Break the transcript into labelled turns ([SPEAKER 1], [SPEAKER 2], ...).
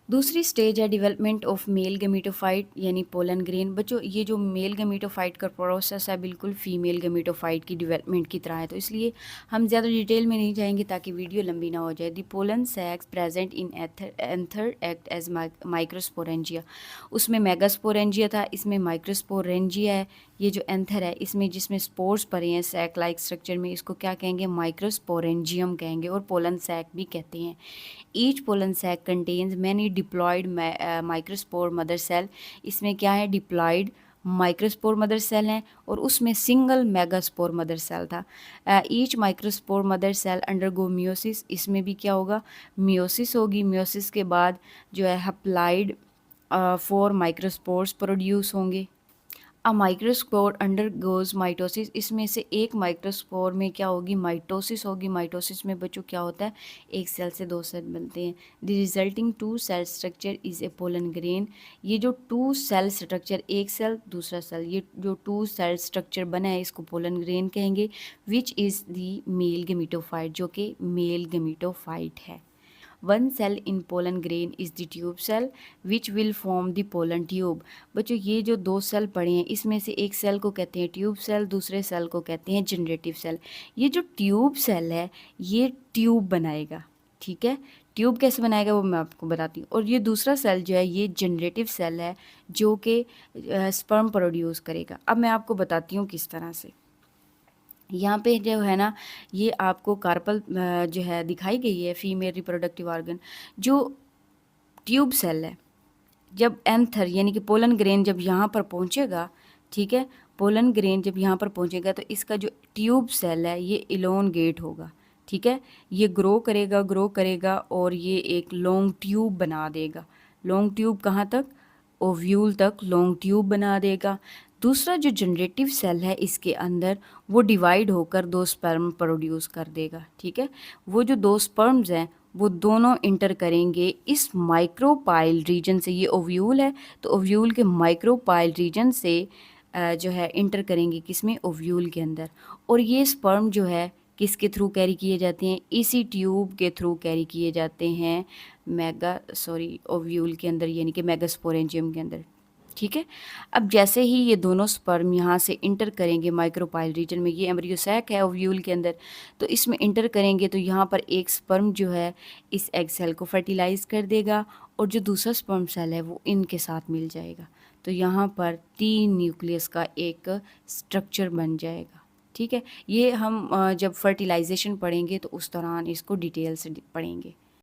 [SPEAKER 1] दूसरी स्टेज है development of male gametophyte यानी पोलन ग्रेन। बच्चों ये जो मेल गमीटोफाइट का प्रोसेस है बिल्कुल फीमेल गमीटोफाइट की डेवलपमेंट की तरह है, तो इसलिए हम ज़्यादा डिटेल में नहीं जाएंगे ताकि वीडियो लंबी ना हो जाए। The pollen sacs present in anther act as microsporangia. उसमें मेगास्पोरेंजिया था, इसमें माइक्रोस्पोरेंजिया है। ये जो एंथर है इसमें जिसमें स्पोर्स भरे हैं सैक लाइक स्ट्रक्चर में, इसको क्या कहेंगे? माइक्रोस्पोरेंजियम कहेंगे और पोलन सैक भी कहते हैं। Each pollen sac contains many diploid microspore mother cell. इसमें क्या है? डिप्लॉयड माइक्रोस्पोर मदर सेल हैं और उसमें सिंगल मेगास्पोर मदर सेल था। Each microspore mother cell undergo meiosis. इसमें भी क्या होगा? मियोसिस होगी। मियोसिस के बाद जो है हप्लाइड 4 माइक्रोस्पोर्स प्रोड्यूस होंगे। अ माइक्रोस्पोर अंडरगोज माइटोसिस। इसमें से एक माइक्रोस्पोर में क्या होगी? माइटोसिस होगी। माइटोसिस में बच्चों क्या होता है? एक सेल से दो सेल बनते हैं। The resulting two cell structure is a pollen grain. ये जो टू सेल स्ट्रक्चर, एक सेल दूसरा सेल, ये जो टू सेल स्ट्रक्चर बना है इसको पोलन ग्रेन कहेंगे। Which is the male gametophyte, जो कि मेल गमीटोफाइट है। One cell in pollen grain is the tube cell which will form the pollen tube. बच्चों ये जो दो सेल पड़े हैं इसमें से एक सेल को कहते हैं ट्यूब सेल, दूसरे सेल को कहते हैं जनरेटिव सेल। ये जो ट्यूब सेल है ये ट्यूब बनाएगा, ठीक है। ट्यूब कैसे बनाएगा वो मैं आपको बताती हूँ। और ये दूसरा सेल जो है ये जनरेटिव सेल है जो कि स्पर्म प्रोड्यूस करेगा। अब मैं आपको बताती हूँ किस तरह से। यहाँ पे जो है ना ये आपको कार्पल जो है दिखाई गई है फीमेल रिप्रोडक्टिव ऑर्गन। जो ट्यूब सेल है जब एंथर यानी कि पोलन ग्रेन जब यहाँ पर पहुँचेगा, ठीक है, पोलन ग्रेन जब यहाँ पर पहुँचेगा तो इसका जो ट्यूब सेल है ये इलोनगेट होगा, ठीक है। ये ग्रो करेगा और ये एक लॉन्ग ट्यूब बना देगा। लॉन्ग ट्यूब कहाँ तक? ओव्यूल तक लॉन्ग ट्यूब बना देगा। दूसरा जो जनरेटिव सेल है इसके अंदर वो डिवाइड होकर दो स्पर्म प्रोड्यूस कर देगा, ठीक है। वो जो दो स्पर्म्स हैं वो दोनों इंटर करेंगे इस माइक्रोपाइल रीजन से। ये ओव्यूल है तो ओव्यूल के माइक्रोपाइल रीजन से जो है इंटर करेंगे किसमें? ओव्यूल के अंदर। और ये स्पर्म जो है किसके थ्रू कैरी किए जाते हैं? इसी ट्यूब के थ्रू कैरी किए जाते हैं ओव्यूल के अंदर यानी कि मेगास्पोरेंजियम के अंदर, ठीक है। अब जैसे ही ये दोनों स्पर्म यहाँ से इंटर करेंगे माइक्रोपाइल रीजन में, ये एम्ब्रियो सैक है ओव्यूल के अंदर, तो इसमें इंटर करेंगे तो यहाँ पर एक स्पर्म जो है इस एग सेल को फर्टिलाइज कर देगा और जो दूसरा स्पर्म सेल है वो इनके साथ मिल जाएगा। तो यहाँ पर 3 न्यूक्लियस का एक स्ट्रक्चर बन जाएगा, ठीक है। ये हम जब फर्टिलाइजेशन पढ़ेंगे तो उस दौरान इसको डिटेल से पढ़ेंगे।